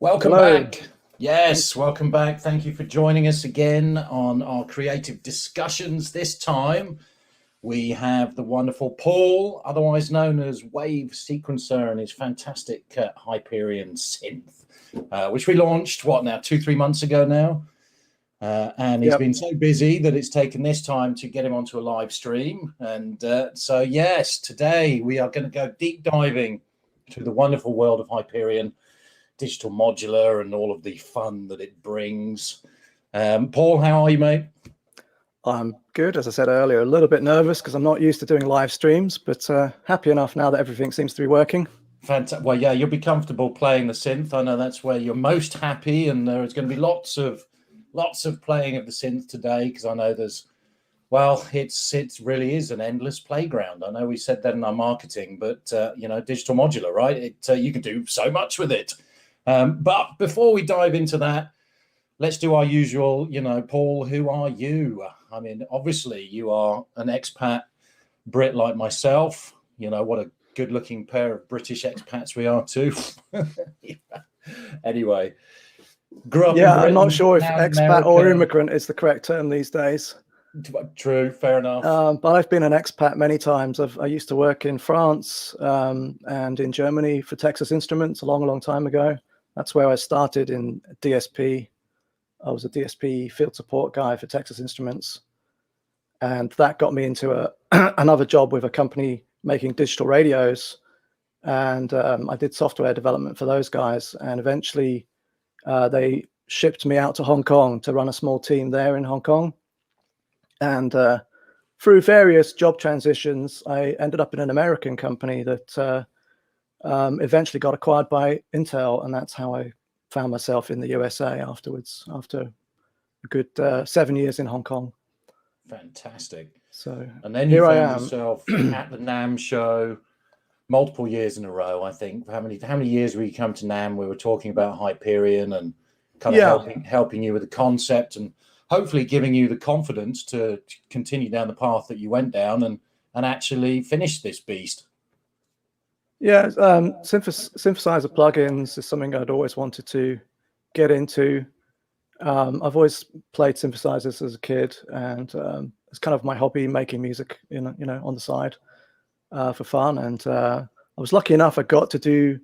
Welcome Hello. back. Yes, welcome back. Thank you for joining us again on our creative discussions. This time we have the wonderful Paul, otherwise known as Wavesequencer, and his fantastic Hyperion synth, which we launched, what now, 2-3 months ago now. And he's been so busy that it's taken this time to get him onto a live stream. And so, yes, today we are going to go deep diving to the wonderful world of Hyperion, digital modular, and all of the fun that it brings. Paul, how are you, mate? I'm good. As I said earlier, a little bit nervous because I'm not used to doing live streams, but happy enough now that everything seems to be working. Fantastic. Well, yeah, you'll be comfortable playing the synth. I know that's where you're most happy, and there is going to be lots of playing of the synth today, because I know there's, well, it really is an endless playground. I know we said that in our marketing, but digital modular, right? You can do so much with it. But before we dive into that, let's do our usual, Paul, who are you? I mean, obviously you are an expat Brit like myself. What a good looking pair of British expats we are too. Anyway, grew up in Britain. I'm not sure if expat or immigrant is the correct term these days. True, fair enough. But I've been an expat many times. I used to work in France and in Germany for Texas Instruments a long time ago. That's where I started in DSP. I was a DSP field support guy for Texas Instruments. And that got me into another job with a company making digital radios. And I did software development for those guys. And eventually they shipped me out to Hong Kong to run a small team there in Hong Kong. And through various job transitions, I ended up in an American company that eventually got acquired by Intel, and that's how I found myself in the USA afterwards, after a good 7 years in Hong Kong. Fantastic. So, and then you found yourself at the NAMM show multiple years in a row, I think. How many years were you come to NAMM? We were talking about Hyperion and kind of helping you with the concept, and hopefully giving you the confidence to continue down the path that you went down and actually finish this beast. Yeah, synthesizer plugins is something I'd always wanted to get into. I've always played synthesizers as a kid, and it's kind of my hobby, making music, on the side for fun. And I was lucky enough, I got to do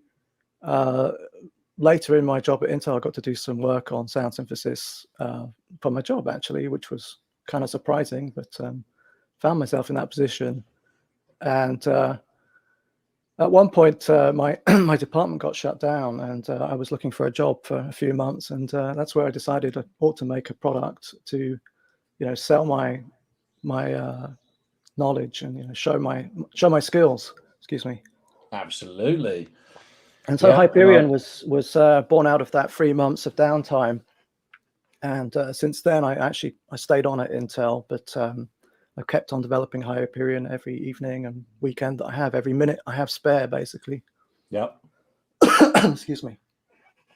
later in my job at Intel, I got to do some work on sound synthesis for my job, actually, which was kind of surprising, but found myself in that position. And at one point, my department got shut down, and I was looking for a job for a few months, and that's where I decided I ought to make a product to, sell my knowledge and show my skills. Excuse me. Absolutely. And so Hyperion was born out of that 3 months of downtime, and since then I stayed on at Intel, but I've kept on developing Hyperion every evening and weekend that I have, every minute I have spare, basically. Yep. Excuse me.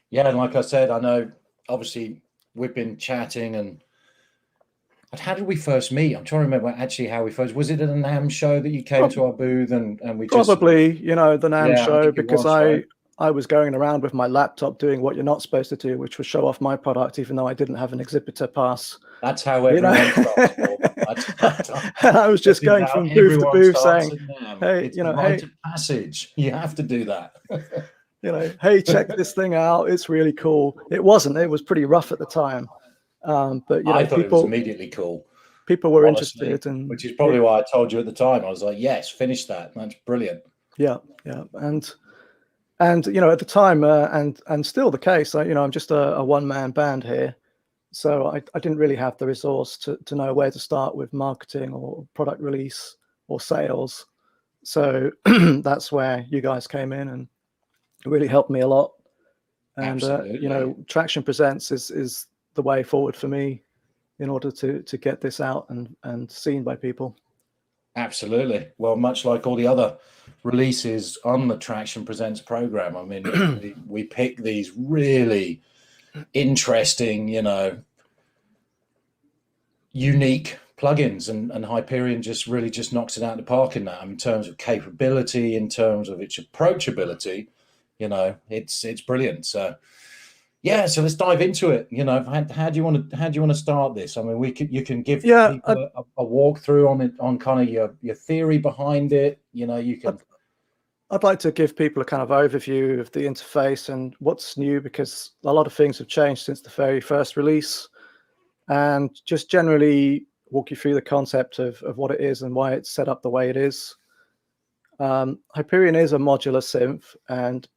Yeah, and like I said, I know obviously we've been chatting, and how did we first meet? I'm trying to remember actually how we first. Was it at a NAMM show that you came to our booth and we probably the NAMM show, because I was going around with my laptop doing what you're not supposed to do, which was show off my product, even though I didn't have an exhibitor pass. That's how everyone starts. And I was just going from booth to booth saying, "Hey, it's a rite of passage. You have to do that." Hey, check this thing out. It's really cool. It wasn't. It was pretty rough at the time. But I thought it was immediately cool. People were interested, and which is probably why I told you at the time. I was like, "Yes, finish that. That's brilliant." Yeah, and at the time, and still the case. I'm just a one-man band here, so I didn't really have the resource to know where to start with marketing or product release or sales. So that's where you guys came in and really helped me a lot. And Traction Presents is the way forward for me in order to get this out and seen by people. Absolutely. Well, much like all the other releases on the Traction Presents program, I mean, we pick these really interesting, unique plugins, and Hyperion just knocks it out of the park in that, in terms of capability, in terms of its approachability. It's brilliant. So Yeah, so let's dive into it. You know, how do you want to start this? I mean, you can give Yeah, people a walkthrough on it, on kind of your theory behind it. You know, you can. I'd like to give people a kind of overview of the interface and what's new, because a lot of things have changed since the very first release, and just generally walk you through the concept of what it is and why it's set up the way it is. Hyperion is a modular synth, and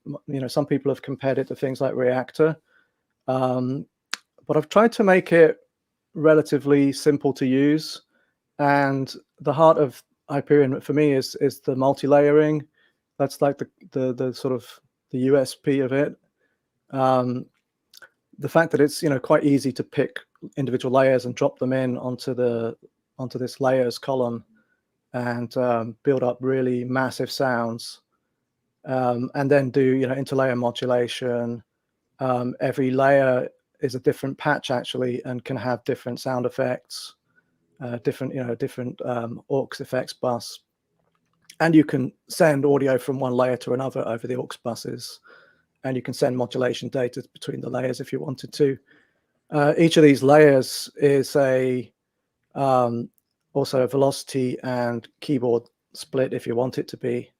some people have compared it to things like Reactor, but I've tried to make it relatively simple to use. And the heart of Hyperion for me is the multi-layering. That's like the sort of the USP of it. The fact that it's quite easy to pick individual layers and drop them in onto this layers column, and build up really massive sounds, and then do interlayer modulation. Every layer is a different patch actually, and can have different sound effects, different aux effects bus, and you can send audio from one layer to another over the aux buses, and you can send modulation data between the layers if you wanted to. Each of these layers is also a velocity and keyboard split if you want it to be,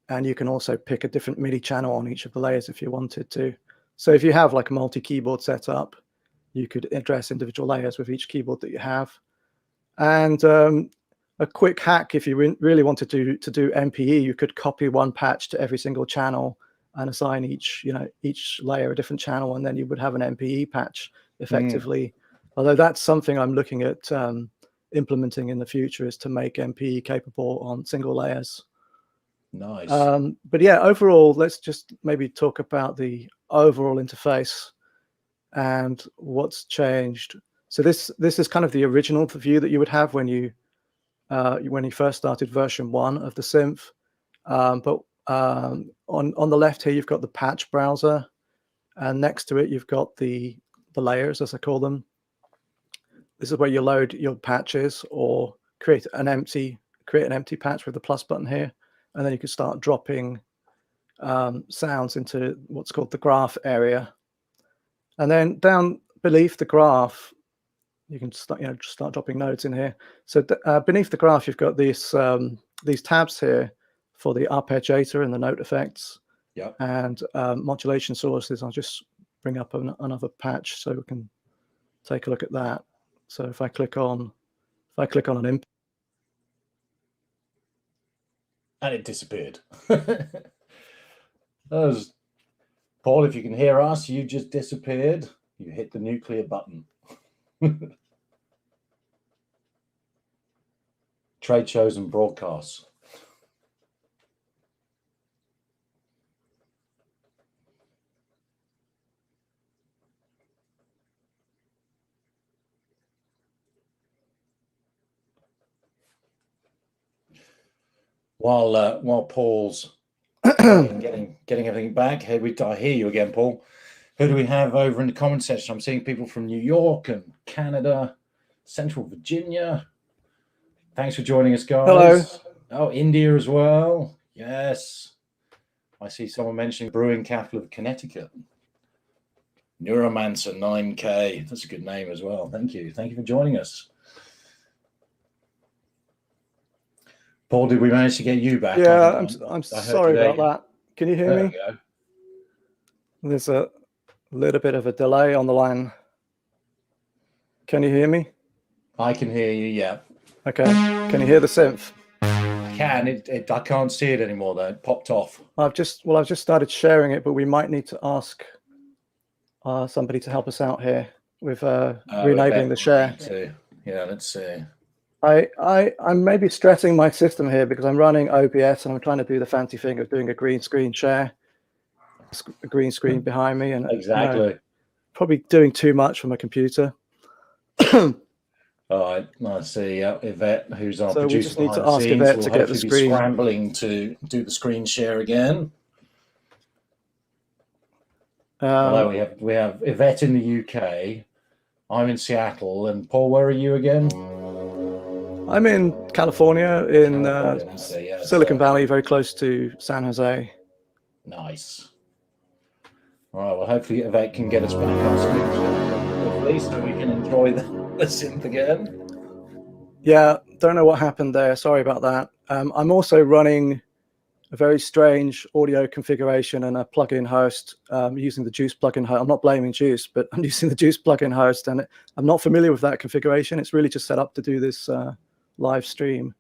and you can also pick a different MIDI channel on each of the layers if you wanted to. So if you have like a multi-keyboard setup, you could address individual layers with each keyboard that you have. And a quick hack, if you really wanted to do MPE, you could copy one patch to every single channel and assign each layer a different channel, and then you would have an MPE patch effectively. Although that's something I'm looking at implementing in the future, is to make MPE capable on single layers. Nice. But yeah, overall, let's just maybe talk about the overall interface and what's changed. So this is kind of the original view that you would have when you first started version 1 of the synth. But on the left here, you've got the patch browser, and next to it, you've got the layers, as I call them. This is where you load your patches or create an empty patch with the plus button here, and then you can start dropping sounds into what's called the graph area. And then down beneath the graph, you can start dropping nodes in here. So beneath the graph, you've got these tabs here for the arpeggiator and the note effects, and modulation sources. I'll just bring up another patch so we can take a look at that. So if I click on an input, and it disappeared. Paul, if you can hear us, you just disappeared. You hit the nuclear button. Trade shows and broadcasts. While Paul's getting everything back, I hear you again, Paul. Who do we have over in the comment section? I'm seeing people from New York and Canada, Central Virginia. Thanks for joining us, guys. Hello. Oh, India as well. Yes. I see someone mentioning brewing capital of Connecticut. Neuromancer 9K. That's a good name as well. Thank you. Thank you for joining us. Paul, did we manage to get you back? Yeah, I'm sorry about that. Can you hear me? There we go. There's a little bit of a delay on the line. Can you hear me? I can hear you, yeah. Okay. Can you hear the synth? I can. I can't see it anymore though. It popped off. I've just started sharing it, but we might need to ask somebody to help us out here with re-enabling the share. Yeah, let's see. I'm maybe stressing my system here because I'm running OBS and I'm trying to do the fancy thing of doing a green screen share, a green screen behind me, and exactly, probably doing too much for my computer. All right, I see. Yvette, who's our producer, we just need to ask scenes, Yvette to get the screen. Be scrambling to do the screen share again. Although we have Yvette in the UK, I'm in Seattle, and Paul, where are you again? I'm in California, in Silicon Valley, very close to San Jose. Nice. All right, well, hopefully Yvette can get us back on screen, hopefully, so we can enjoy the synth again. Yeah, don't know what happened there. Sorry about that. I'm also running a very strange audio configuration and a plugin host using the Juice plugin host. I'm not blaming Juice, but I'm using the Juice plugin host, and I'm not familiar with that configuration. It's really just set up to do this live stream.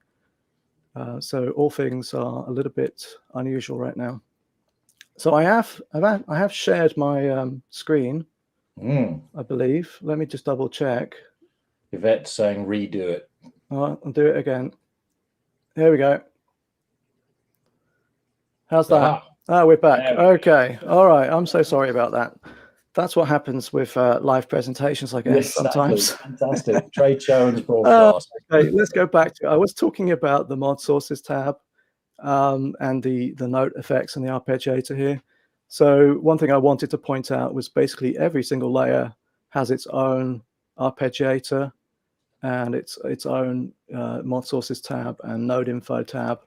So all things are a little bit unusual right now. So I have shared my screen, I believe. Let me just double check. Yvette's saying redo it. All right, I'll do it again. There we go. How's that? Ah, we're back. Okay. All right. I'm so sorry about that. That's what happens with live presentations, I guess, sometimes. Fantastic. Trade show and broadcast. Okay, let's go back to, I was talking about the mod sources tab and the note effects and the arpeggiator here. So one thing I wanted to point out was basically every single layer has its own arpeggiator and its own mod sources tab and node info tab.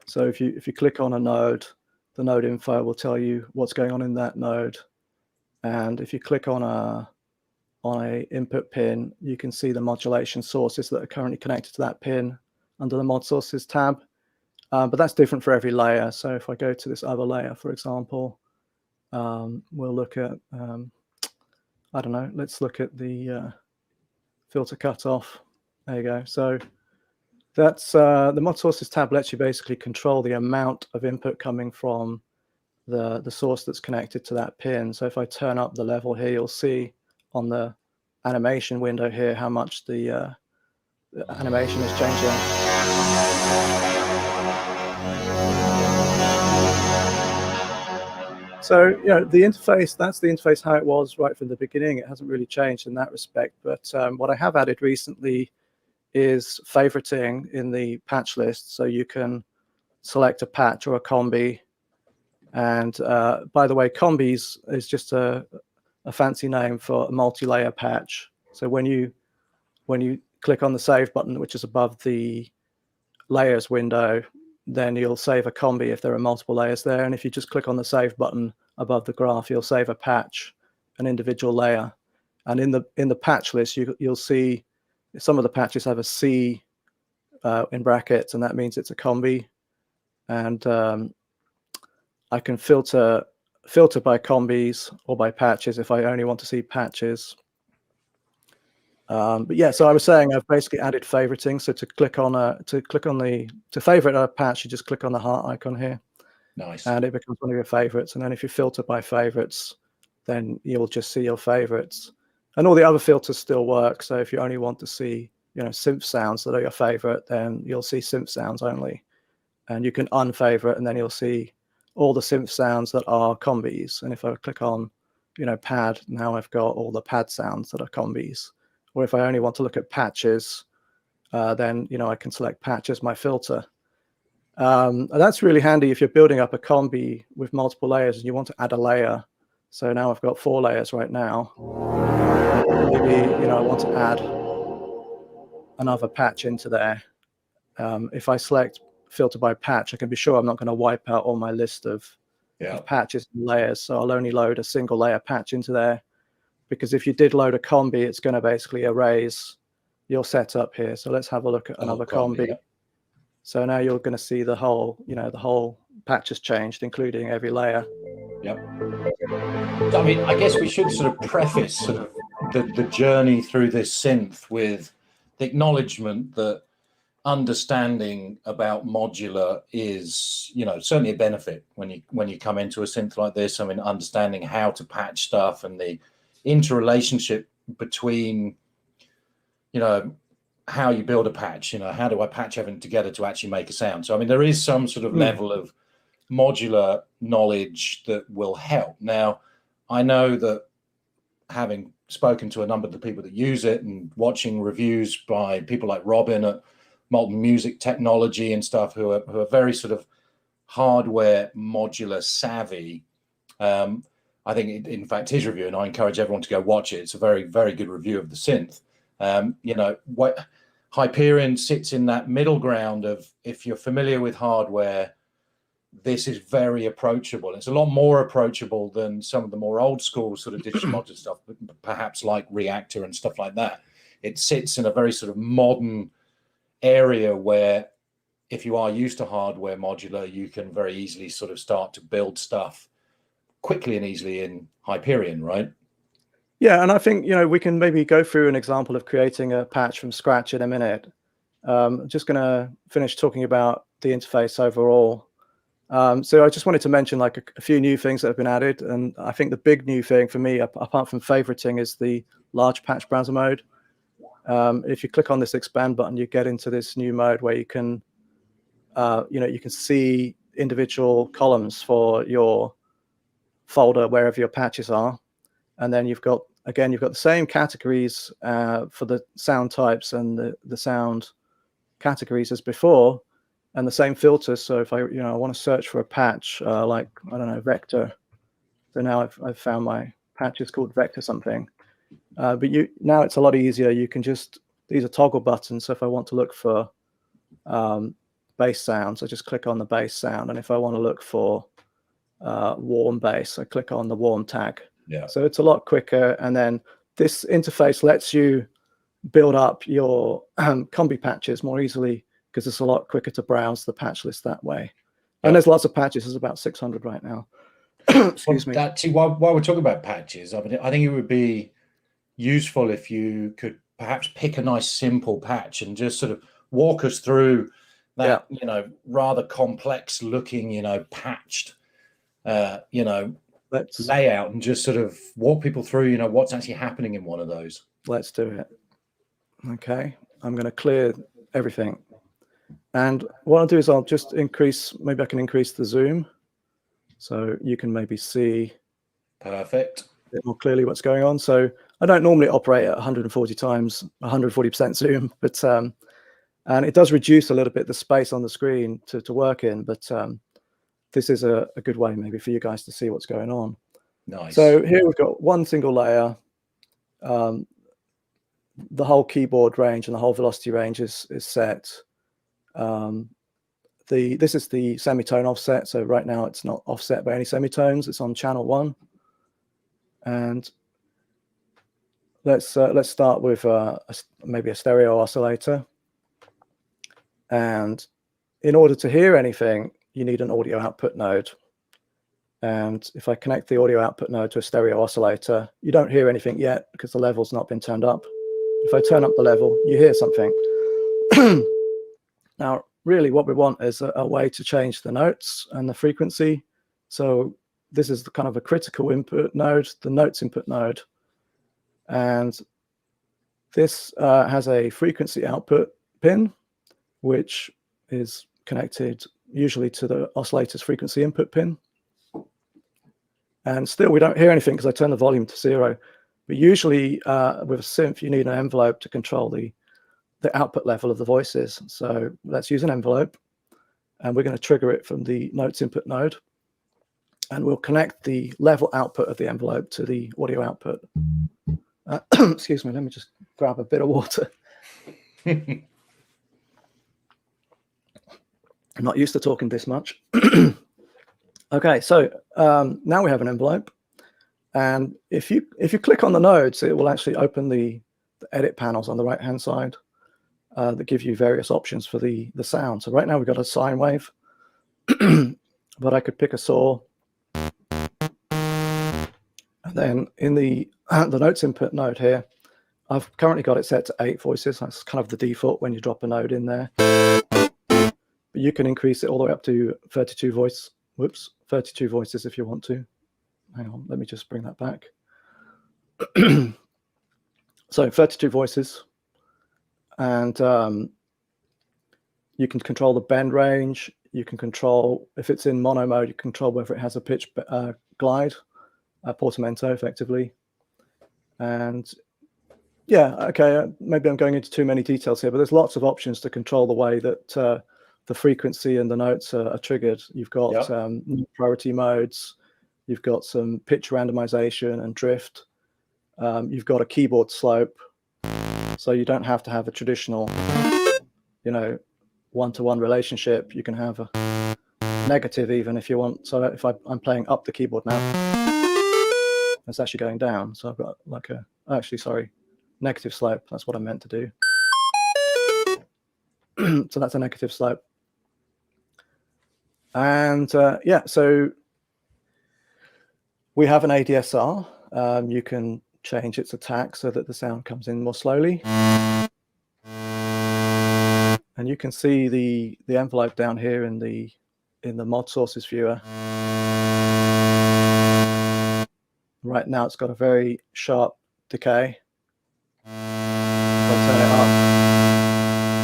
So if you click on a node, the node info will tell you what's going on in that node. And if you click on a input pin, you can see the modulation sources that are currently connected to that pin under the mod sources tab. But that's different for every layer. So if I go to this other layer, for example, we'll look at, I don't know, let's look at the filter cutoff. There you go. So that's the mod sources tab lets you basically control the amount of input coming from the source that's connected to that pin. So if I turn up the level here, you'll see on the animation window here how much the animation is changing. So, you know, the interface, that's the interface how it was right from the beginning. It hasn't really changed in that respect. But what I have added recently is favoriting in the patch list. So you can select a patch or a combi. And by the way, combis is just a fancy name for a multi-layer patch. So when you click on the save button, which is above the layers window, then you'll save a combi if there are multiple layers there. And if you just click on the save button above the graph, you'll save a patch, an individual layer. And in the patch list, you'll see some of the patches have a C in brackets, and that means it's a combi. And I can filter by combis or by patches if I only want to see patches. But yeah, so I was saying I've basically added favoriting. So to favorite a patch, you just click on the heart icon here. Nice. And it becomes one of your favorites. And then if you filter by favorites, then you'll just see your favorites. And all the other filters still work. So if you only want to see, you know, synth sounds that are your favorite, then you'll see synth sounds only. And you can unfavorite, and then you'll see all the synth sounds that are combis. And if I click on, you know, pad, now I've got all the pad sounds that are combis. Or if I only want to look at patches, then, you know, I can select patch as my filter. And that's really handy if you're building up a combi with multiple layers and you want to add a layer. So now I've got 4 layers right now. Maybe, you know, I want to add another patch into there. If I select filter by patch, I can be sure I'm not going to wipe out all my list of patches and layers. So I'll only load a single layer patch into there, because if you did load a combi, it's going to basically erase your setup here. So let's have a look at another combi. So now you're going to see the whole, you know, the whole patch has changed, including every layer. Yep. I mean, I guess we should sort of preface sort of the journey through this synth with the acknowledgement that understanding about modular is, you know, certainly a benefit when you come into a synth like this. I mean, understanding how to patch stuff and the interrelationship between, you know, how you build a patch, you know, how do I patch everything together to actually make a sound? So, I mean, there is some sort of level of modular knowledge that will help. Now, I know that having spoken to a number of the people that use it and watching reviews by people like Robin at Molten Music Technology and stuff, who are very sort of hardware modular savvy. I think, in fact, his review, and I encourage everyone to go watch it. It's a very, very good review of the synth. You know, what Hyperion sits in that middle ground of, if you're familiar with hardware, this is very approachable. It's a lot more approachable than some of the more old school sort of digital modular stuff, perhaps like Reactor and stuff like that. It sits in a very sort of modern area where if you are used to hardware modular, you can very easily sort of start to build stuff quickly and easily in Hyperion, right? Yeah, and I think, you know, we can maybe go through an example of creating a patch from scratch in a minute. I'm just going to finish talking about the interface overall. So I just wanted to mention like a few new things that have been added. And I think the big new thing for me, apart from favoriting, is the large patch browser mode. If you click on this expand button, you get into this new mode where you can, you know, you can see individual columns for your folder wherever your patches are. And then you've got, again, you've got the same categories for the sound types and the sound categories as before, and the same filters. So if I want to search for a patch like, I don't know, vector. So now I've found my patch is called vector something. But now it's a lot easier. You can just, these are toggle buttons. So if I want to look for bass sounds, I just click on the bass sound. And if I want to look for warm bass, I click on the warm tag. Yeah. So it's a lot quicker. And then this interface lets you build up your combi patches more easily because it's a lot quicker to browse the patch list that way. And there's lots of patches. There's about 600 right now. Excuse me. Actually, while we're talking about patches, I mean, I think it would be useful if you could perhaps pick a nice simple patch and just sort of walk us through that, you know, rather complex looking, you know, patched, you know, layout, and just sort of walk people through, you know, what's actually happening in one of those. Let's do it. Okay, I'm going to clear everything. And what I'll do is I'll just increase, maybe I can increase the zoom so you can maybe see perfect a bit more clearly what's going on. So I don't normally operate at 140 times 140% zoom, but and it does reduce a little bit the space on the screen to work in, but this is a good way maybe for you guys to see what's going on. Nice. So here we've got one single layer. The whole keyboard range and the whole velocity range is set. This is the semitone offset. So right now it's not offset by any semitones. It's on channel 1. And let's start with maybe a stereo oscillator. And in order to hear anything, you need an audio output node. And if I connect the audio output node to a stereo oscillator, you don't hear anything yet because the level's not been turned up. If I turn up the level, you hear something. Now, really what we want is a way to change the notes and the frequency. So this is the kind of a critical input node, the notes input node. And this has a frequency output pin, which is connected usually to the oscillator's frequency input pin. And still we don't hear anything because I turn the volume to 0. But usually with a synth, you need an envelope to control the output level of the voices. So let's use an envelope. And we're going to trigger it from the notes input node. And we'll connect the level output of the envelope to the audio output. Excuse me, let me just grab a bit of water. I'm not used to talking this much. Okay, so now we have an envelope. And if you click on the nodes, it will actually open the edit panels on the right-hand side that give you various options for the sound. So right now we've got a sine wave, but I could pick a saw. And then in the notes input node here, I've currently got it set to 8 voices. That's kind of the default when you drop a node in there. But you can increase it all the way up to 32 voices if you want to. Hang on, let me just bring that back. So 32 voices. And you can control the bend range. You can control, if it's in mono mode, you can control whether it has a pitch glide, portamento effectively. And yeah, okay, maybe I'm going into too many details here, but there's lots of options to control the way that the frequency and the notes are triggered. You've got priority modes. You've got some pitch randomization and drift. You've got a keyboard slope. So you don't have to have a traditional, you know, one-to-one relationship. You can have a negative even if you want. So if I'm playing up the keyboard now, it's actually going down. So I've got like a, actually, sorry, negative slope. That's what I meant to do. So that's a negative slope. And yeah, so we have an ADSR. You can change its attack so that the sound comes in more slowly. And you can see the envelope down here in the mod sources viewer. Right now it's got a very sharp decay. If I turn it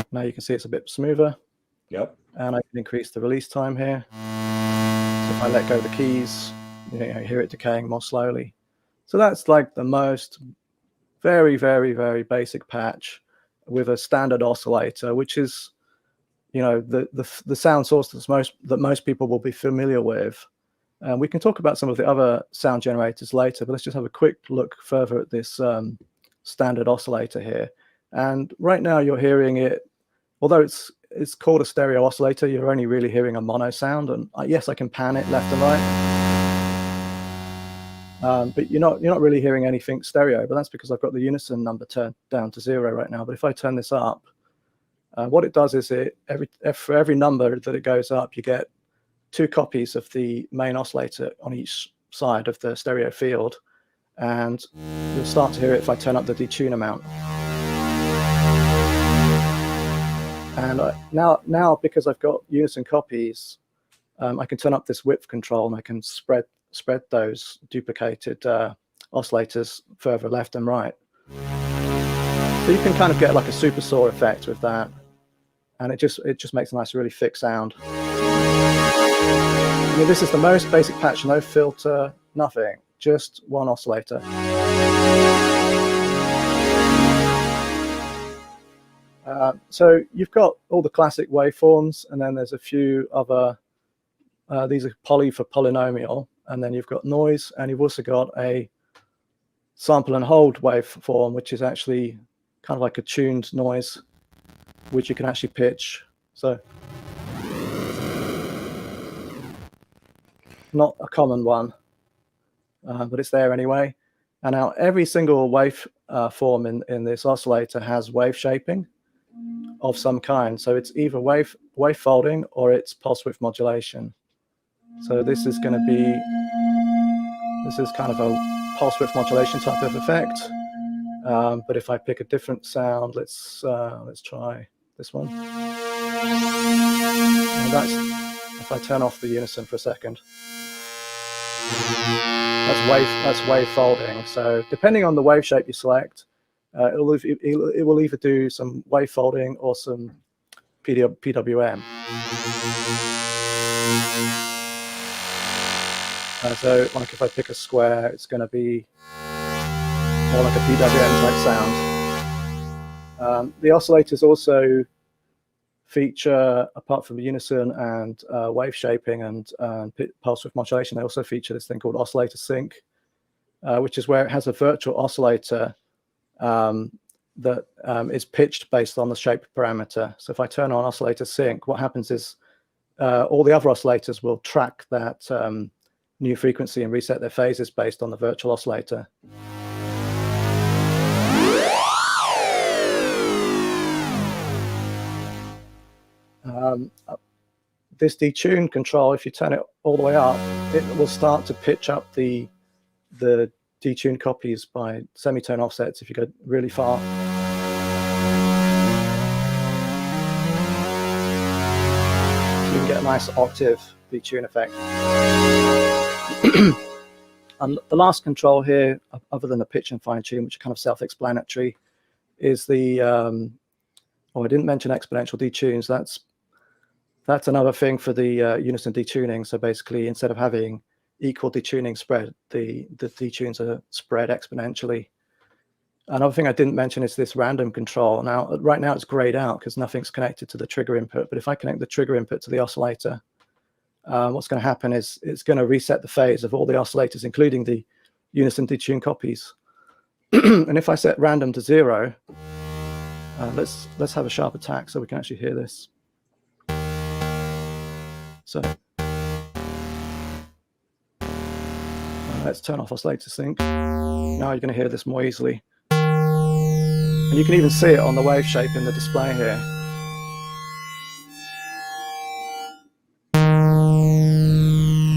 up, now you can see it's a bit smoother. Yep. And I can increase the release time here. So if I let go of the keys, you hear it decaying more slowly. So that's like the most very, very, very basic patch with a standard oscillator, which is, you know, the sound source that most people will be familiar with. We can talk about some of the other sound generators later, but let's just have a quick look further at this standard oscillator here. And right now you're hearing it, although it's called a stereo oscillator, you're only really hearing a mono sound. And yes, I can pan it left and right. But you're not really hearing anything stereo, but that's because I've got the unison number turned down to 0 right now. But if I turn this up, what it does is for every number that it goes up, you get 2 copies of the main oscillator on each side of the stereo field. And you'll start to hear it if I turn up the detune amount. And now because I've got unison copies, I can turn up this width control and I can spread those duplicated oscillators further left and right. So you can kind of get like a super saw effect with that, and it just makes a nice, really thick sound. I mean, this is the most basic patch, no filter, nothing, just one oscillator. So you've got all the classic waveforms, and then there's a few other. These are poly for polynomial. And then you've got noise, and you've also got a sample and hold waveform, which is actually kind of like a tuned noise, which you can actually pitch. So not a common one, but it's there anyway. And now every single wave form in this oscillator has wave shaping of some kind. So it's either wave folding or it's pulse width modulation. So this is going to be, this is kind of a pulse width modulation type of effect. But if I pick a different sound, let's try this one. And that's, if I turn off the unison for a second, that's wave folding. So depending on the wave shape you select, it will either do some wave folding or some PWM. So like if I pick a square, it's going to be more like a PWM type sound. The oscillators also feature, apart from the unison and wave shaping and pulse width modulation, they also feature this thing called Oscillator Sync, which is where it has a virtual oscillator that is pitched based on the shape parameter. So if I turn on Oscillator Sync, what happens is all the other oscillators will track that new frequency and reset their phases based on the virtual oscillator. This detune control, if you turn it all the way up, it will start to pitch up the detune copies by semitone offsets if you go really far. So you can get a nice octave detune effect. And the last control here, other than the pitch and fine tune, which are kind of self-explanatory, is the oh, I didn't mention exponential D tunes. That's another thing for the unison detuning. So basically, instead of having equal detuning spread, the detunes are spread exponentially. Another thing I didn't mention is this random control. Now, right now it's grayed out because nothing's connected to the trigger input. But if I connect the trigger input to the oscillator, what's going to happen is it's going to reset the phase of all the oscillators, including the unison detune copies. And if I set random to 0, let's have a sharp attack so we can actually hear this. So Let's turn off Oscillator Sync. Now you're going to hear this more easily. And you can even see it on the wave shape in the display here.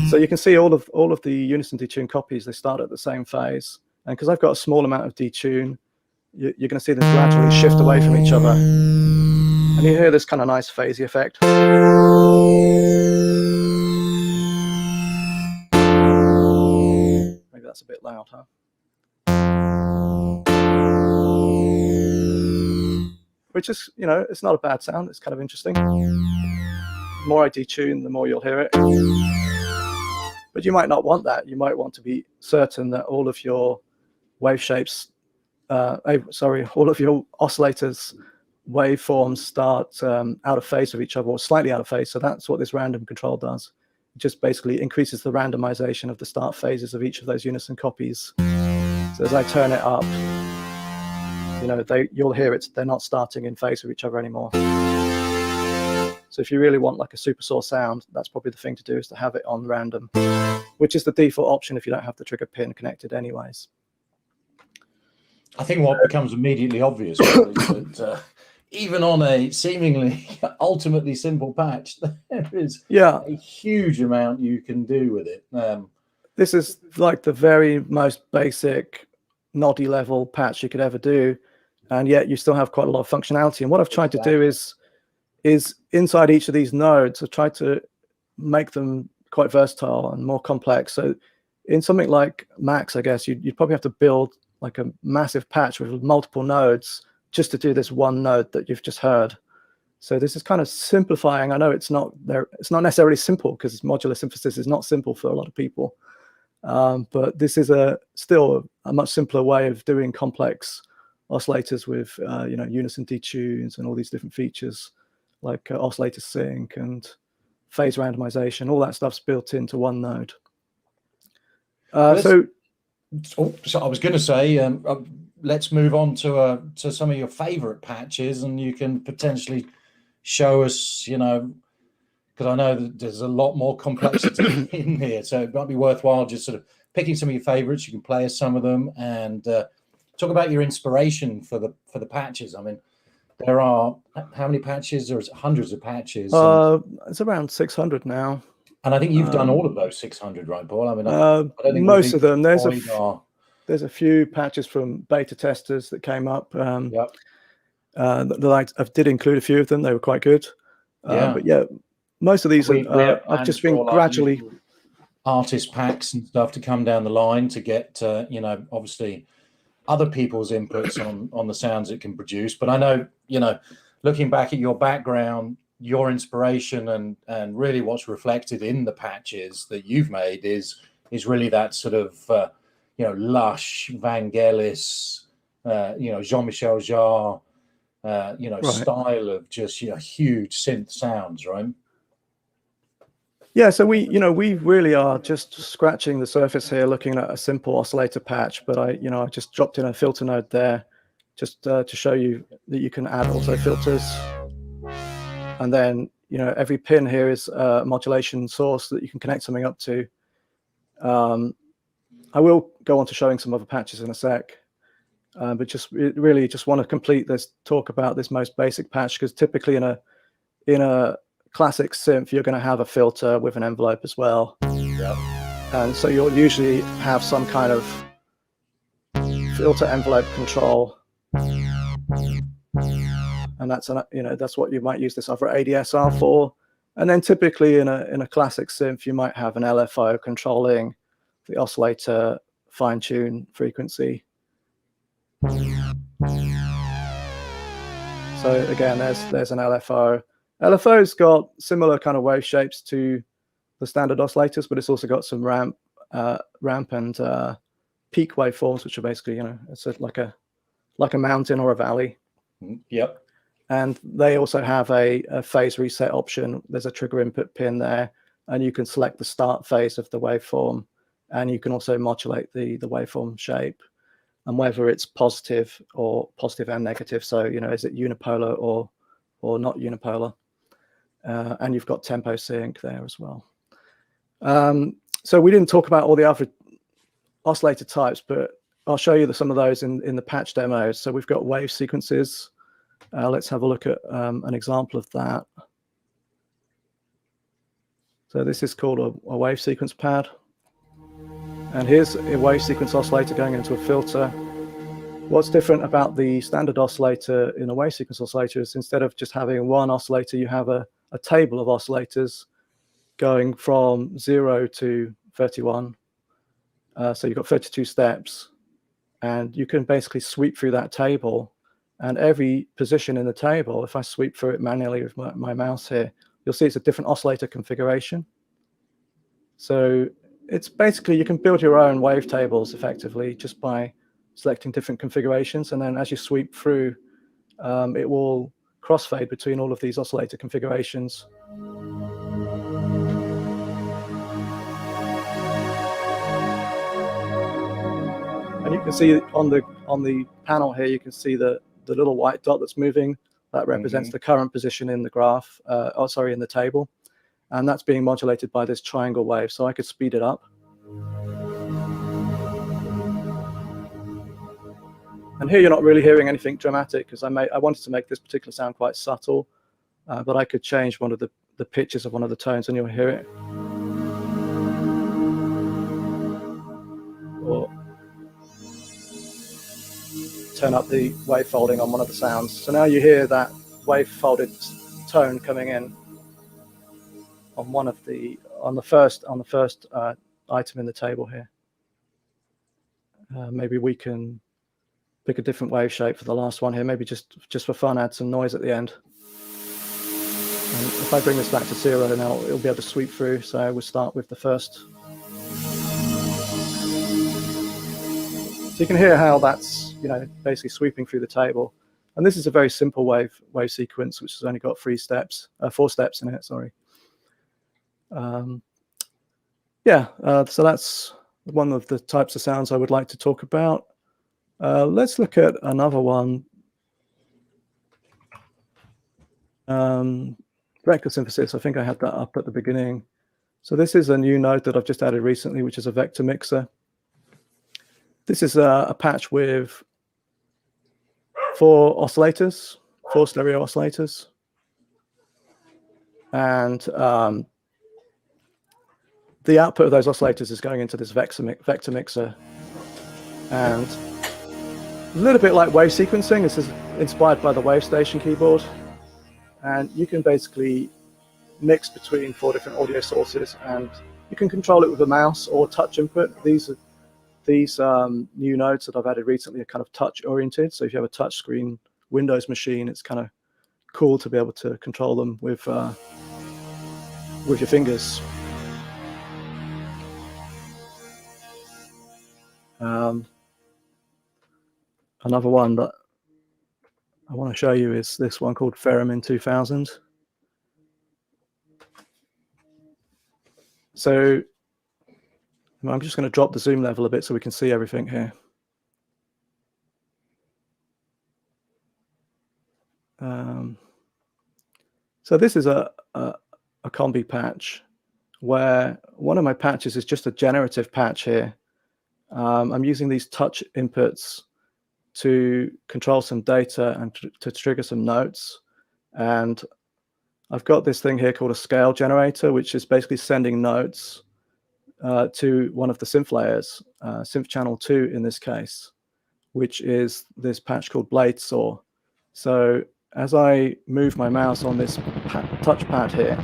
So you can see all of the unison detune copies, they start at the same phase. And because I've got a small amount of detune, you're going to see them gradually shift away from each other. And you hear this kind of nice phasey effect. Maybe that's a bit loud, huh? Which is, you know, it's not a bad sound. It's kind of interesting. The more I detune, the more you'll hear it. But you might not want that. You might want to be certain that all of your wave shapes, all of your oscillators waveforms start out of phase with each other, or slightly out of phase. So that's what this random control does. It just basically increases the randomization of the start phases of each of those unison copies. So as I turn it up, you know, you'll hear it. They're not starting in phase with each other anymore. So if you really want like a super saw sound, that's probably the thing to do, is to have it on random, which is the default option if you don't have the trigger pin connected anyways. I think what becomes immediately obvious is that even on a seemingly ultimately simple patch, there is a huge amount you can do with it. This is like the very most basic noddy level patch you could ever do, and yet you still have quite a lot of functionality. And what I've tried to do is inside each of these nodes, I've tried to make them quite versatile and more complex. So in something like Max, I guess you'd probably have to build like a massive patch with multiple nodes just to do this one node that you've just heard. So this is kind of simplifying. I know it's not necessarily simple, because modular synthesis is not simple for a lot of people. But this is still a much simpler way of doing complex oscillators with you know, unison detunes and all these different features like Oscillator Sync and phase randomization. All that stuff's built into one node. So I was going to say, let's move on to some of your favorite patches, and you can potentially show us, you know, because I know that there's a lot more complexity in here, so it might be worthwhile just sort of picking some of your favorites. You can play us some of them and talk about your inspiration for the patches. I mean, there are how many patches? There's hundreds of patches. It's around 600 now. And I think you've done all of those 600, right, Paul? I mean, I don't think most of them. There's a few patches from beta testers that came up. That I did include a few of them. They were quite good. But yeah, most of these I've just been gradually artist packs and stuff to come down the line to get you know, obviously other people's inputs on the sounds it can produce. But I know, you know, looking back at your background, your inspiration and really what's reflected in the patches that you've made is really that sort of you know, lush Vangelis, you know, Jean-Michel Jarre, you know, style of just, you know, huge synth sounds, right? Yeah, so we really are just scratching the surface here, looking at a simple oscillator patch. But I just dropped in a filter node there, just to show you that you can add also filters. And then, you know, every pin here is a modulation source that you can connect something up to. I will go on to showing some other patches in a sec, but really just want to complete this talk about this most basic patch, because typically in a classic synth, you're going to have a filter with an envelope as well. And so you'll usually have some kind of filter envelope control, and that's what you might use this other ADSR for. And then typically in a classic synth, you might have an LFO controlling the oscillator fine tune frequency. So again, there's an LFO. LFO's got similar kind of wave shapes to the standard oscillators, but it's also got some ramp and peak waveforms, which are basically, you know, it's like a mountain or a valley. Yep. And they also have a phase reset option. There's a trigger input pin there, and you can select the start phase of the waveform, and you can also modulate the waveform shape and whether it's positive and negative. So, you know, is it unipolar or not unipolar? And you've got tempo sync there as well. So we didn't talk about all the other oscillator types, but I'll show you some of those in the patch demos. So we've got wave sequences. Let's have a look at an example of that. So this is called a wave sequence pad. And here's a wave sequence oscillator going into a filter. What's different about the standard oscillator in a wave sequence oscillator is instead of just having one oscillator, you have a table of oscillators going from 0 to 31. So you've got 32 steps, and you can basically sweep through that table, and every position in the table, if I sweep through it manually with my mouse here, you'll see it's a different oscillator configuration. So it's basically, you can build your own wave tables effectively just by selecting different configurations, and then as you sweep through, it will crossfade between all of these oscillator configurations. And you can see on the panel here, you can see the little white dot that's moving. That represents the current position in the graph, in the table. And that's being modulated by this triangle wave. So I could speed it up. And here you're not really hearing anything dramatic, because I wanted to make this particular sound quite subtle, but I could change one of the pitches of one of the tones and you'll hear it. Or turn up the wave folding on one of the sounds. So now you hear that wave folded tone coming in on the first item in the table here. Maybe we can pick a different wave shape for the last one here. Maybe just for fun, add some noise at the end. And if I bring this back to 0, now it'll be able to sweep through. So we'll start with the first. So you can hear how that's, basically sweeping through the table. And this is a very simple wave sequence, which has only got 4 steps in it. Sorry. So that's one of the types of sounds I would like to talk about. Let's look at another one. Vector synthesis. I think I had that up at the beginning. So this is a new node that I've just added recently, which is a vector mixer. This is a patch with 4 oscillators, 4 stereo oscillators. And the output of those oscillators is going into this vector mixer. And a little bit like wave sequencing, this is inspired by the WaveStation keyboard. And you can basically mix between 4 different audio sources, and you can control it with a mouse or touch input. These new nodes that I've added recently are kind of touch oriented. So if you have a touch screen Windows machine, it's kind of cool to be able to control them with your fingers. Another one that I want to show you is this one called Theremin 2000. So I'm just going to drop the zoom level a bit so we can see everything here. So this is a combi patch where one of my patches is just a generative patch here. I'm using these touch inputs to control some data and to trigger some notes. And I've got this thing here called a scale generator, which is basically sending notes to one of the synth layers, synth channel 2 in this case, which is this patch called Blade Saw. So as I move my mouse on this touchpad here,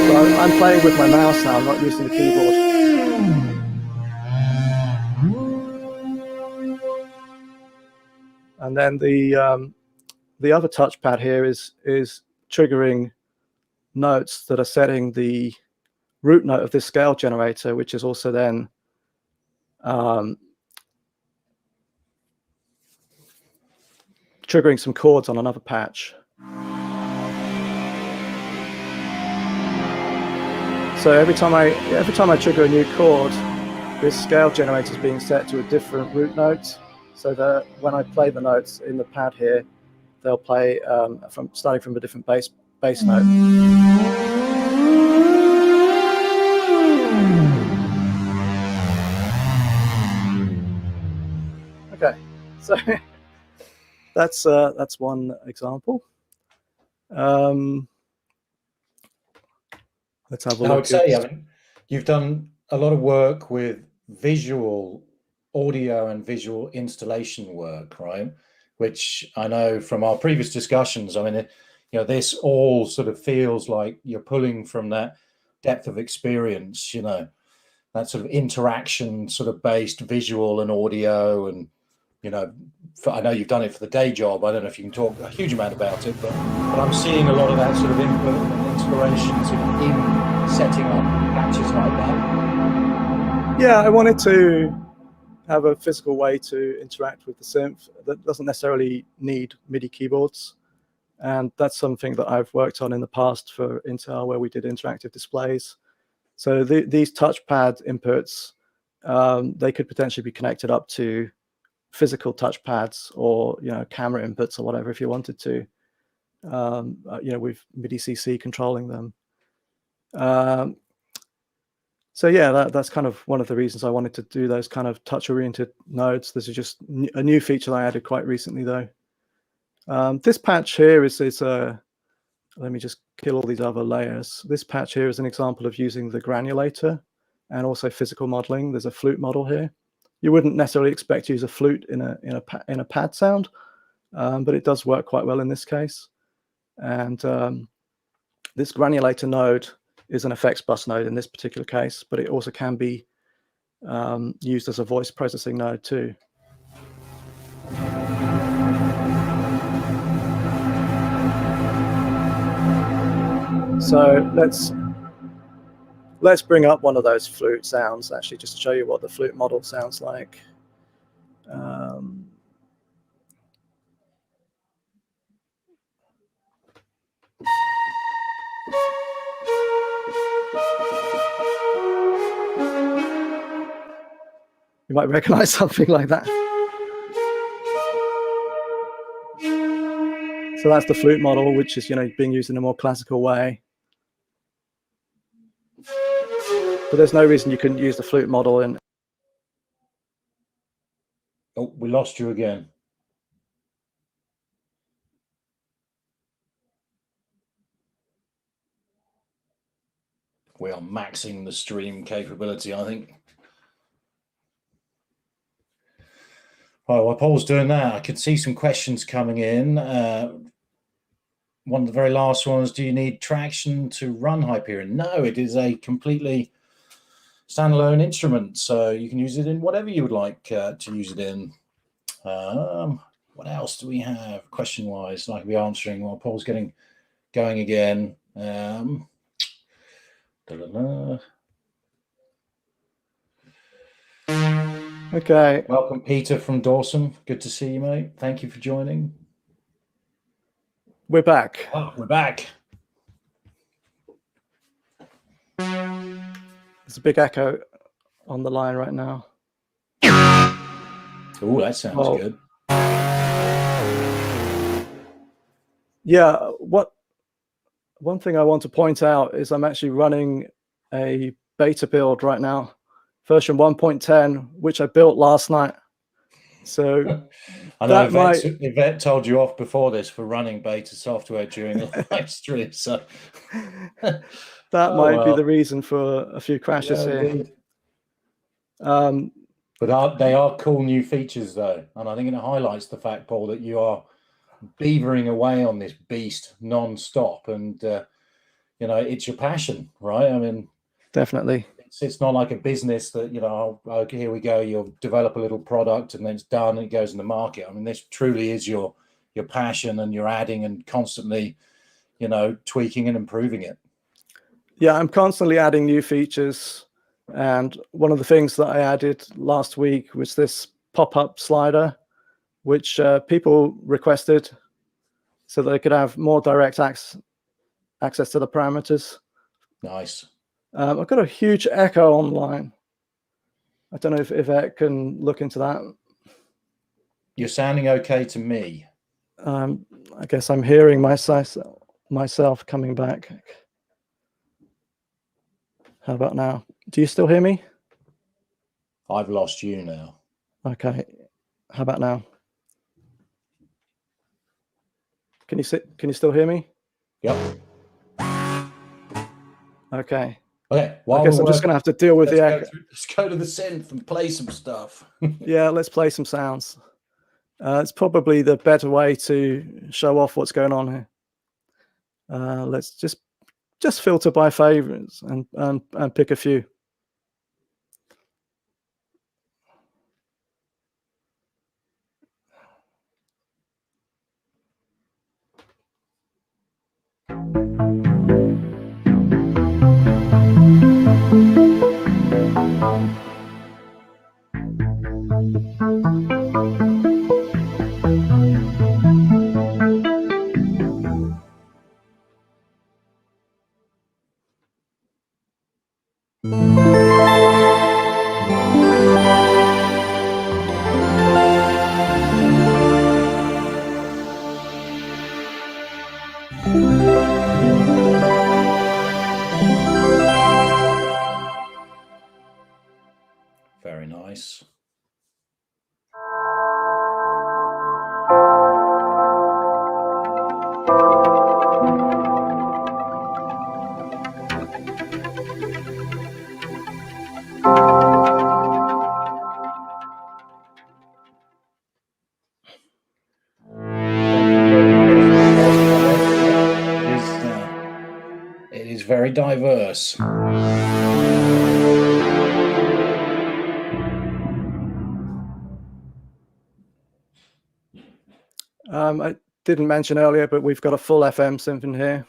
so I'm playing with my mouse now, I'm not using the keyboard. And then the other touchpad here is triggering notes that are setting the root note of this scale generator, which is also then triggering some chords on another patch. So every time I trigger a new chord, this scale generator is being set to a different root note, so that when I play the notes in the pad here, they'll play starting from a different bass note. So that's one example. Let's have a I look. would say, I mean, you've done a lot of work with visual audio and visual installation work, right? Which I know from our previous discussions, I mean, you know, this all sort of feels like you're pulling from that depth of experience, you know, that sort of interaction sort of based visual and audio. And, you know, I know you've done it for the day job. I don't know if you can talk a huge amount about it, but I'm seeing a lot of that sort of input and inspiration sort of in setting up patches like that. Yeah, I wanted to have a physical way to interact with the synth that doesn't necessarily need MIDI keyboards. And that's something that I've worked on in the past for Intel, where we did interactive displays. So these touchpad inputs, they could potentially be connected up to physical touchpads, or, you know, camera inputs or whatever, if you wanted to, you know, with MIDI CC controlling them. So yeah, that's kind of one of the reasons I wanted to do those kind of touch-oriented nodes. This is just a new feature that I added quite recently, though. This patch here is let me just kill all these other layers. This patch here is an example of using the Granulator and also physical modeling. There's a flute model here. You wouldn't necessarily expect to use a flute in a pad sound, but it does work quite well in this case. And this Granulator node is an effects bus node in this particular case, but it also can be used as a voice processing node too. So let's bring up one of those flute sounds, actually, just to show you what the flute model sounds like. You might recognize something like that. So that's the flute model, which is, you know, being used in a more classical way. But there's no reason you couldn't use the flute model in. Oh, we lost you again. We are maxing the stream capability, I think. Oh, while Paul's doing that, I could see some questions coming in. One of the very last ones, do you need traction to run Hyperion? No, it is a completely standalone instrument, so you can use it in whatever you would like to use it in. What else do we have question-wise I can be answering while Paul's getting going again? Okay. Welcome, Peter from Dawson. Good to see you, mate. Thank you for joining. We're back. Oh, we're back. There's a big echo on the line right now. Oh, that sounds good. Yeah, one thing I want to point out is I'm actually running a beta build right now, version 1.10, which I built last night. So I know Yvette told you off before this for running beta software during the live stream. So that might be the reason for a few crashes here. But they are cool new features, though. And I think it highlights the fact, Paul, that you are beavering away on this beast non-stop. And, you know, it's your passion, right? I mean, definitely. It's not like a business that, you know, okay, here we go, you'll develop a little product and then it's done and it goes in the market. I mean, this truly is your passion, and you're adding and constantly, you know, tweaking and improving it. Yeah, I'm constantly adding new features. And one of the things that I added last week was this pop-up slider, which people requested so that they could have more direct access to the parameters. Nice. I've got a huge echo online. I don't know if Yvette can look into that. You're sounding okay to me. I guess I'm hearing myself coming back. How about now? Do you still hear me? I've lost you now. Okay. How about now? Can you still hear me? Yep. Okay. Okay. I guess I'm just going to have to deal with the echo. Let's go to the synth and play some stuff. Yeah, let's play some sounds. It's probably the better way to show off what's going on here. Let's just filter by favorites and pick a few. Very nice. It is very diverse. I didn't mention earlier, but we've got a full FM synth in here.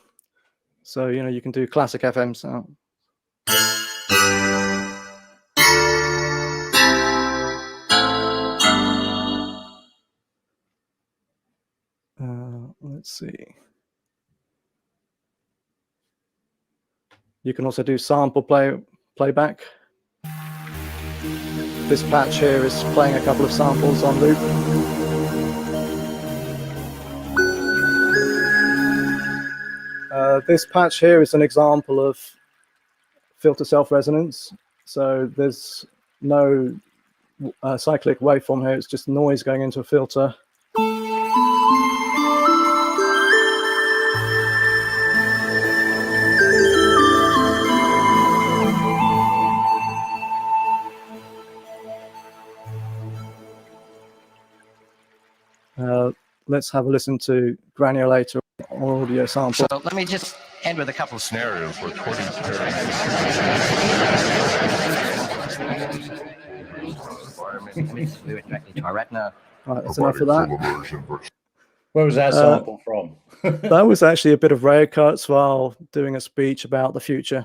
So, you can do classic FM sound. Let's see. You can also do sample playback. This patch here is playing a couple of samples on loop. This patch here is an example of filter self-resonance. So there's no cyclic waveform here. It's just noise going into a filter. Let's have a listen to Granulator audio sample. So let me just end with a couple of scenarios where recording fluid directly to our retina. Right, that's enough of that. Where was that sample from? That was actually a bit of rare cuts while doing a speech about the future.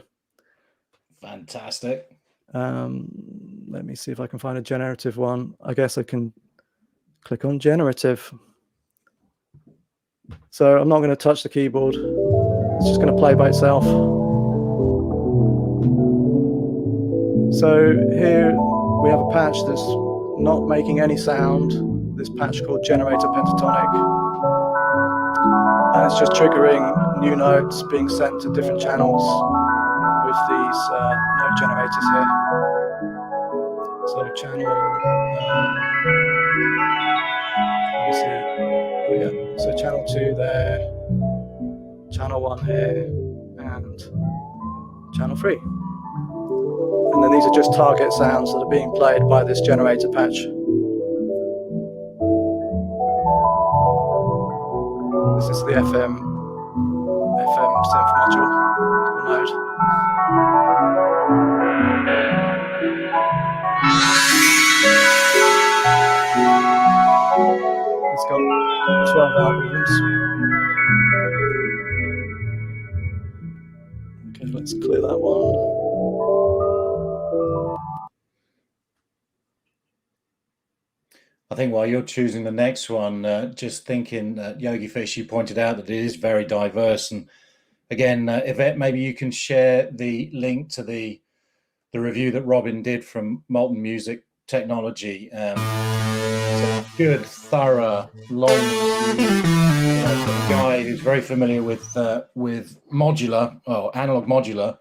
Fantastic. Let me see if I can find a generative one. I guess I can click on generative. So I'm not going to touch the keyboard. It's just going to play by itself. So here we have a patch that's not making any sound. This patch called Generator Pentatonic. And it's just triggering new notes being sent to different channels with these note generators here. So channel, so channel 2 there, channel 1 here, and channel 3. And then these are just target sounds that are being played by this generator patch. This is the FM synth module mode. It's got 12 algorithms. Okay, let's clear that one. I think while you're choosing the next one, just thinking, Yogi Fish, you pointed out that it is very diverse. And again, Yvette, maybe you can share the link to the review that Robin did from Molten Music Technology. It's a good, thorough, long review from a guy who's very familiar with modular, or analog modular.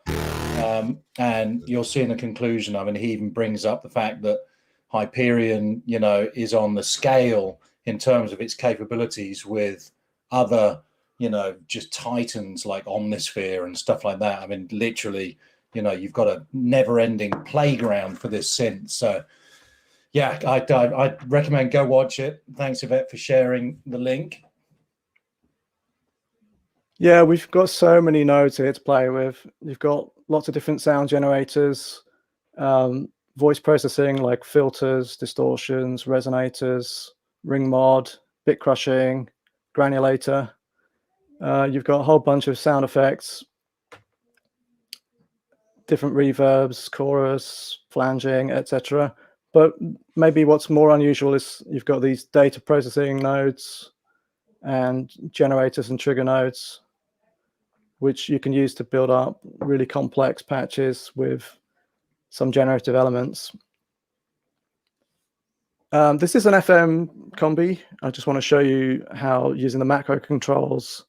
And you'll see in the conclusion, I mean, he even brings up the fact that Hyperion, is on the scale in terms of its capabilities with other, just titans like Omnisphere and stuff like that. I mean, literally, you've got a never-ending playground for this synth. So yeah, I'd recommend go watch it. Thanks, Yvette, for sharing the link. Yeah, we've got so many nodes here to play with. You've got lots of different sound generators, voice processing like filters, distortions, resonators, ring mod, bit crushing, granulator. You've got a whole bunch of sound effects, different reverbs, chorus, flanging, etc. But maybe what's more unusual is you've got these data processing nodes and generators and trigger nodes, which you can use to build up really complex patches with some generative elements. This is an FM combi. I just want to show you how using the macro controls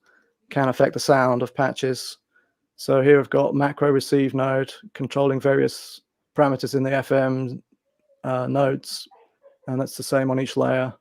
can affect the sound of patches. So here I've got macro receive node controlling various parameters in the FM nodes, and that's the same on each layer.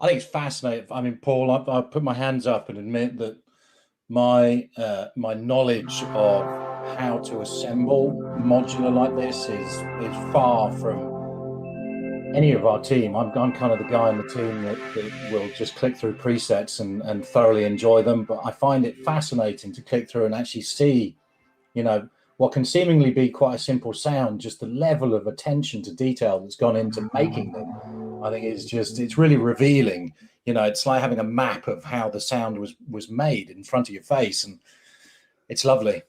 I think it's fascinating. I mean, Paul, I put my hands up and admit that my knowledge of how to assemble modular like this is far from any of our team. I'm kind of the guy on the team that will just click through presets and thoroughly enjoy them. But I find it fascinating to click through and actually see, what can seemingly be quite a simple sound, just the level of attention to detail that's gone into making them. I think it's really revealing. It's like having a map of how the sound was made in front of your face, and it's lovely.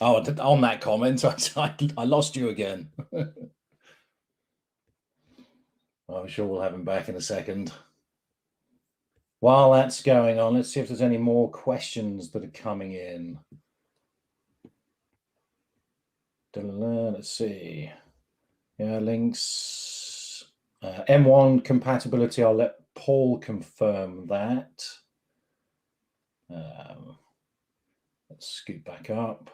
Oh, on that comment, I lost you again. I'm sure we'll have him back in a second. While that's going on, let's see if there's any more questions that are coming in. Let's see. Yeah, links. M1 compatibility, I'll let Paul confirm that. Let's scoot back up.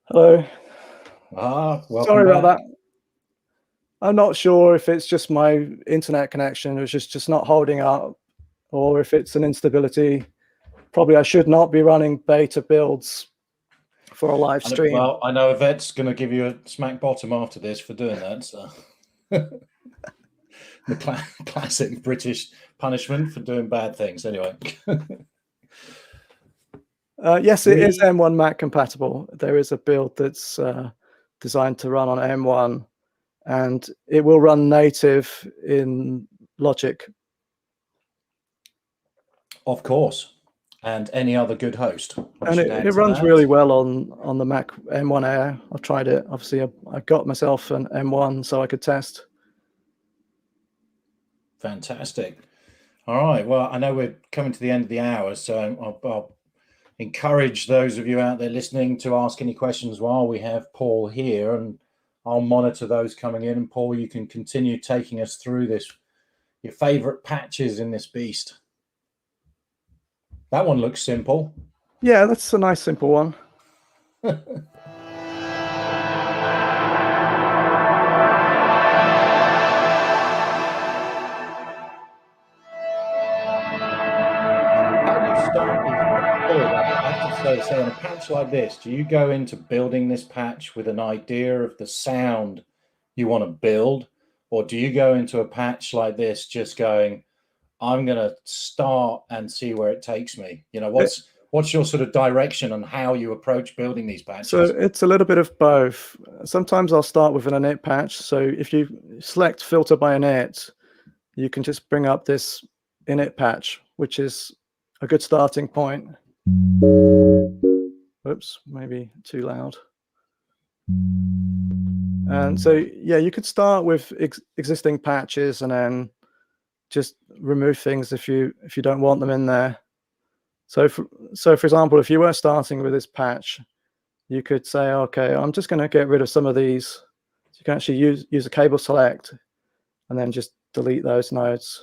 Hello. Sorry about that. I'm not sure if it's just my internet connection, which is just not holding up, or if it's an instability. Probably I should not be running beta builds for a live stream. Well, I know Yvette's going to give you a smack bottom after this for doing that. So. The classic British punishment for doing bad things. Anyway. Yes, it is M1 Mac compatible. There is a build that's designed to run on M1, and it will run native in Logic. Of course. And any other good host. And it runs really well on the Mac M1 Air. I've tried it. Obviously, I got myself an M1 so I could test. Fantastic. All right. Well, I know we're coming to the end of the hour, so I'll encourage those of you out there listening to ask any questions while we have Paul here, and I'll monitor those coming in. And Paul, you can continue taking us through your favorite patches in this beast. That one looks simple. Yeah, that's a nice simple one. How do you start these? I have to say, on a patch like this, do you go into building this patch with an idea of the sound you want to build, or do you go into a patch like this just going, I'm going to start and see where it takes me? What's your sort of direction on how you approach building these patches? So it's a little bit of both. Sometimes I'll start with an init patch. So if you select filter by init, you can just bring up this init patch, which is a good starting point. Oops, maybe too loud. And so, yeah, you could start with existing patches and then just remove things if you don't want them in there. So for example, if you were starting with this patch, you could say, okay, I'm just going to get rid of some of these. So you can actually use a cable select and then just delete those nodes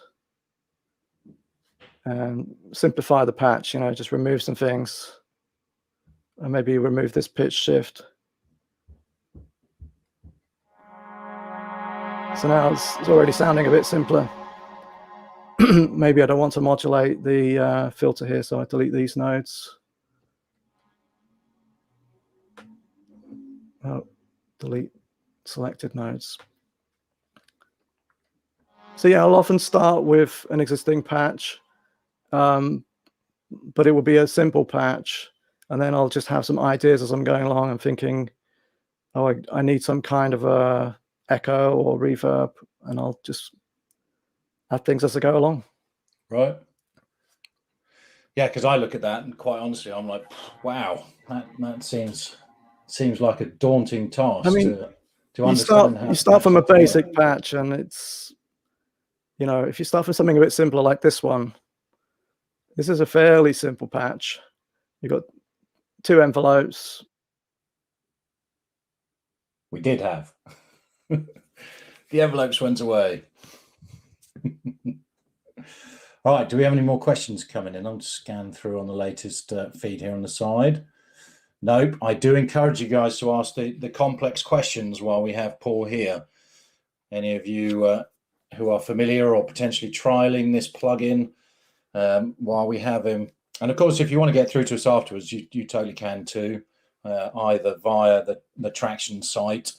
and simplify the patch, just remove some things and maybe remove this pitch shift. So now it's already sounding a bit simpler. Maybe I don't want to modulate the filter here, so I delete these nodes. Oh, delete selected nodes. So yeah, I'll often start with an existing patch, but it will be a simple patch, and then I'll just have some ideas as I'm going along and thinking, oh, I need some kind of a echo or reverb, and I'll just add things as I go along. Right. Yeah, because I look at that and quite honestly, I'm like, wow, that seems like a daunting task. I mean, to understand you start from a basic patch, and it's, if you start from something a bit simpler like this one, this is a fairly simple patch. You've got 2 envelopes. We did have. The envelopes went away. All right, do we have any more questions coming in? I'll just scan through on the latest feed here on the side. Nope. I do encourage you guys to ask the complex questions while we have Paul here. Any of you who are familiar or potentially trialing this plugin while we have him. And of course, if you want to get through to us afterwards, you totally can too, either via the Traction site,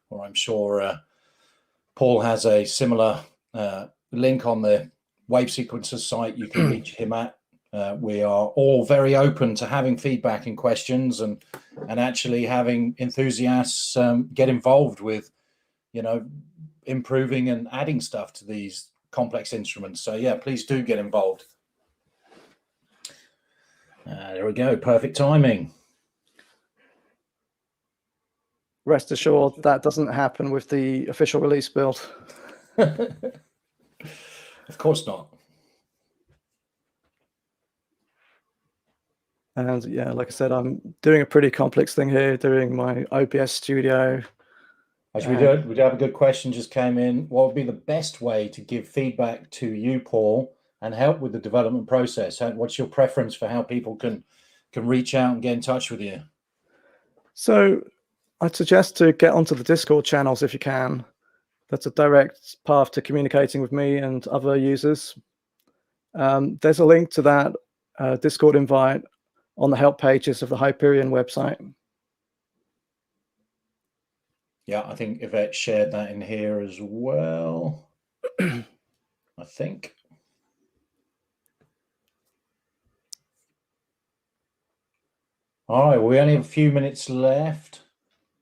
or I'm sure Paul has a similar link on the Wavesequencer site you can reach him at. We are all very open to having feedback and questions and actually having enthusiasts get involved with, improving and adding stuff to these complex instruments. So yeah, please do get involved. There we go. Perfect timing. Rest assured that doesn't happen with the official release build. Of course not. And yeah, like I said, I'm doing a pretty complex thing here, doing my OBS studio. Actually, we do have a good question just came in. What would be the best way to give feedback to you, Paul, and help with the development process? What's your preference for how people can reach out and get in touch with you? So I'd suggest to get onto the Discord channels if you can. That's a direct path to communicating with me and other users. There's a link to that Discord invite on the help pages of the Hyperion website. Yeah, I think Yvette shared that in here as well. I think. All right, we only have a few minutes left.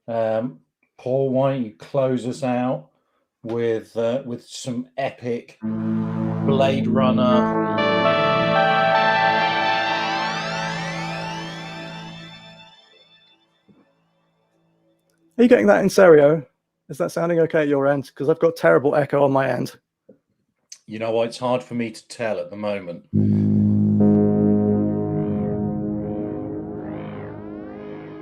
Paul, why don't you close us out with some epic Blade Runner. Are you getting that in stereo? Is that sounding okay at your end? Because I've got terrible echo on my end. You know what? It's hard for me to tell at the moment.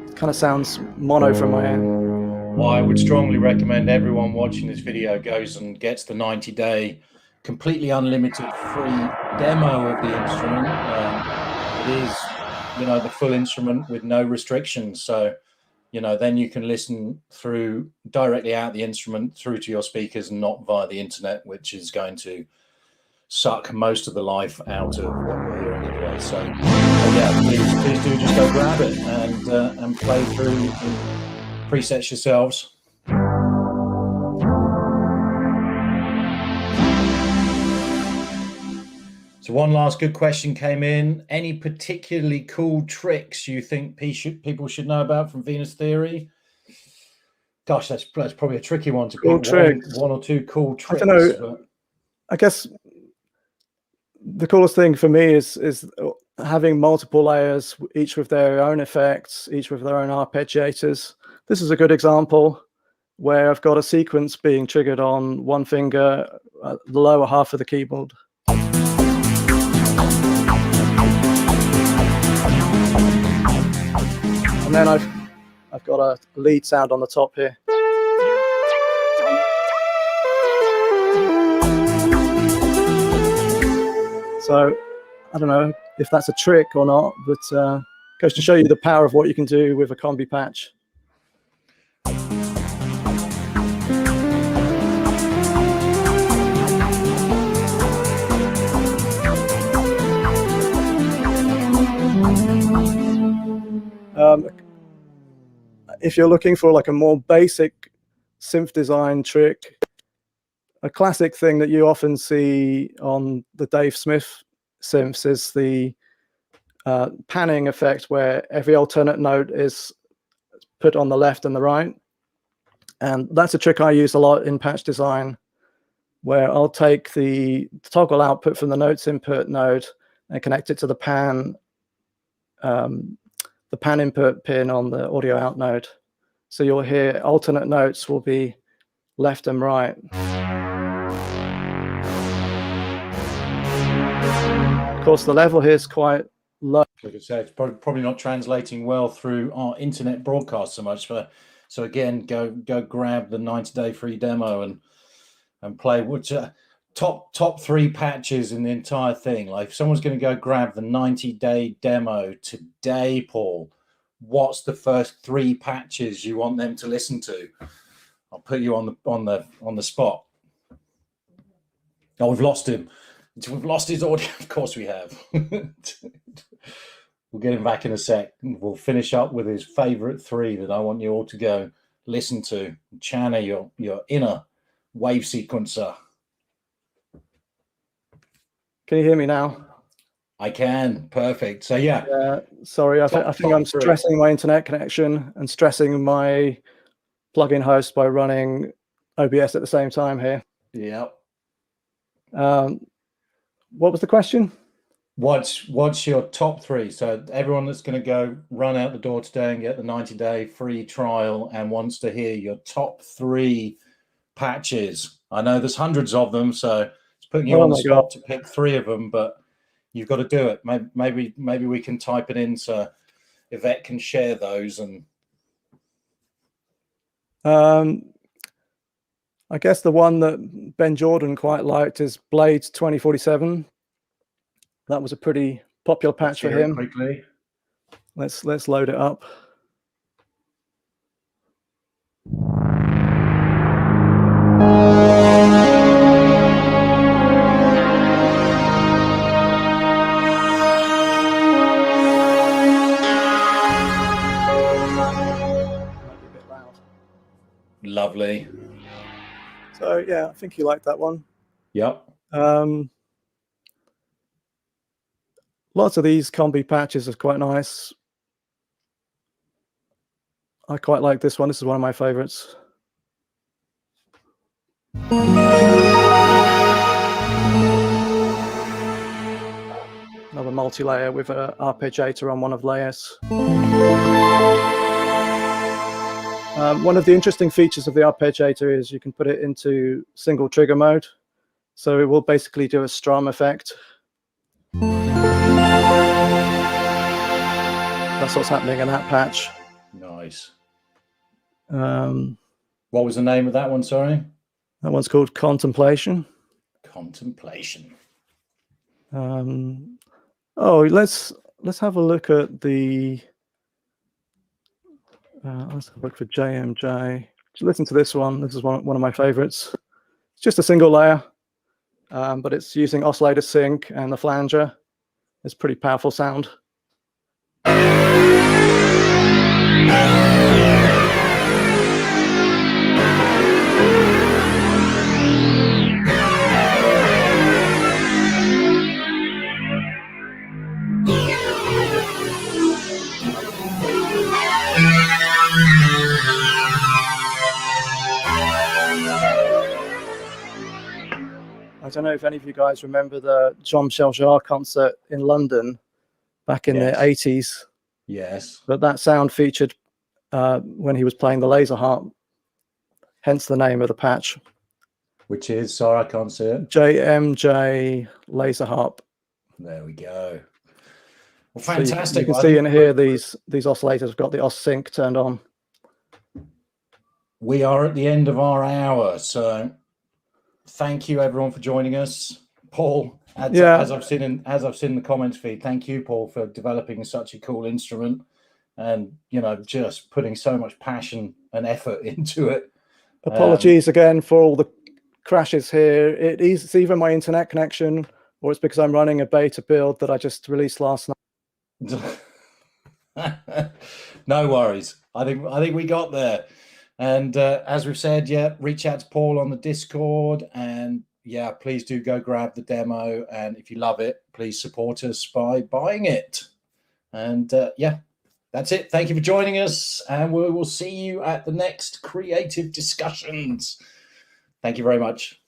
It kind of sounds mono from my end. Well, I would strongly recommend everyone watching this video goes and gets the 90-day completely unlimited free demo of the instrument. It is, the full instrument with no restrictions. So, then you can listen through directly out the instrument through to your speakers and not via the internet, which is going to suck most of the life out of what we're hearing anyway. So yeah, please do just go grab it and play through presets yourselves. So one last good question came in. Any particularly cool tricks you think people should know about from Venus Theory? Gosh, that's probably a tricky one to pick. One or two cool tricks. I don't know. I guess the coolest thing for me is having multiple layers, each with their own effects, each with their own arpeggiators. This is a good example. where I've got a sequence being triggered on one finger, the lower half of the keyboard. And then I've got a lead sound on the top here. So I don't know if that's a trick or not, but goes to show you the power of what you can do with a combi patch. If you're looking for like a more basic synth design trick, a classic thing that you often see on the Dave Smith synths is the panning effect, where every alternate note is put on the left and the right. And that's a trick I use a lot in patch design, where I'll take the toggle output from the notes input node and connect it to the pan input pin on the audio out node. So you'll hear alternate notes will be left and right. Of course, the level here is quite low. Like I said, it's probably not translating well through our internet broadcast so much. So again, go grab the 90-day free demo and play. Which top 3 patches in the entire thing. Like if someone's going to go grab the 90-day demo today, Paul, what's the first 3 patches you want them to listen to? I'll put you on the spot. Oh, we've lost him. We've lost his audio. Of course we have. We'll get him back in a sec. We'll finish up with his favorite 3 that I want you all to go listen to. Channel your inner Wavesequencer. Can you hear me now? I can. Perfect. So yeah. Sorry, I think I'm stressing my internet connection and stressing my plugin host by running OBS at the same time here. Yeah. What was the question? What's your top 3? So everyone that's going to go run out the door today and get the 90-day free trial and wants to hear your top 3 patches. I know there's hundreds of them, so it's putting you on the spot to pick 3 of them, but you've got to do it. Maybe we can type it in so Yvette can share those. And I guess the one that Ben Jordan quite liked is Blades 2047. That was a pretty popular patch for him. Quickly. Let's load it up. Lovely. So yeah, I think you like that one. Yep. Lots of these combi patches are quite nice. I quite like this one. This is one of my favorites. Another multi-layer with an arpeggiator on one of layers. One of the interesting features of the arpeggiator is you can put it into single trigger mode. So it will basically do a strum effect. That's what's happening in that patch. Nice. What was the name of that one, sorry? That one's called Contemplation. Contemplation. Oh, let's have a look at the... let's have a look for JMJ. Listen to this one. This is one of my favorites. It's just a single layer, but it's using Oscillator Sync and the flanger. It's pretty powerful sound. I don't know if any of you guys remember the Jean-Michel Jarre concert in London back in the 80s. Yes. But that sound featured when he was playing the laser harp. hence the name of the patch. Which is, sorry, I can't see it. JMJ Laser Harp. There we go. Well, So fantastic. you can Well, see in here these oscillators have got the Sync turned on. we are at the end of our hour, so thank you everyone for joining us. Paul, as I've seen in the comments feed, thank you, Paul, for developing such a cool instrument and just putting so much passion and effort into it. Apologies again for all the crashes here. It's either my internet connection or it's because I'm running a beta build that I just released last night. No worries. I think we got there. And as we've said, reach out to Paul on the Discord, and please do go grab the demo. And if you love it, please support us by buying it. And that's it. Thank you for joining us, and we will see you at the next creative discussions. Thank you very much.